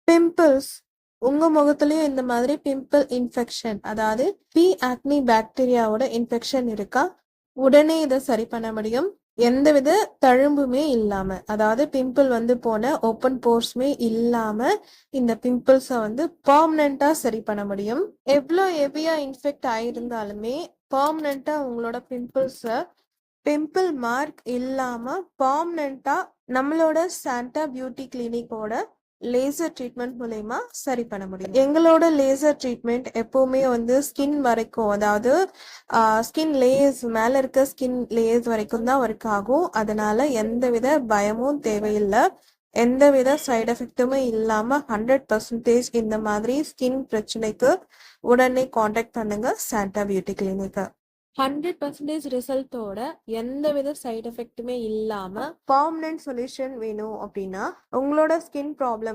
Pimples. உங்க முகத்திலயும் இந்த மாதிரி பிம்பிள் இன்ஃபெக்ஷன், அதாவது பி ஆக்னி பாக்டீரியாவோட இன்ஃபெக்ஷன் இருக்கா? உடனே இதை சரி பண்ண முடியும். எந்தவித தழும்புமே இல்லாம, அதாவது பிம்பிள் வந்து போன ஓப்பன் போர்ஸ்மே இல்லாம இந்த பிம்பிள்ஸை வந்து பெர்மனண்டா சரி பண்ண முடியும். எவ்வளோ ஹெவியா இன்ஃபெக்ட் ஆயிருந்தாலுமே பெர்மனண்டா உங்களோட பிம்பிள் மார்க் இல்லாம பெர்மனண்டா நம்மளோட சாண்டா பியூட்டி கிளினிக்கோட லேசர் ட்ரீட்மெண்ட் மூலயமா சரி பண்ண முடியும். எங்களோட லேசர் ட்ரீட்மெண்ட் எப்பவுமே வந்து ஸ்கின் வரைக்கும், அதாவது ஸ்கின் லேயர்ஸ் மேல இருக்க ஸ்கின் லேயர்ஸ் வரைக்கும் தான் ஒர்க் ஆகும். அதனால எந்தவித பயமும் தேவையில்லை. எந்தவித சைடு எஃபெக்ட்டுமே இல்லாம 100% இந்த மாதிரி ஸ்கின் பிரச்சனைக்கு உடனே காண்டாக்ட் பண்ணுங்க சாண்டா பியூட்டி கிளினிக். 100% ரிசல்ட்டோட எந்தவித சைடு எஃபெக்ட்டுமே இல்லாம பெர்மனன்ட் சொல்யூஷன் வேணும் அப்படின்னா உங்களோட ஸ்கின் ப்ராப்ளம்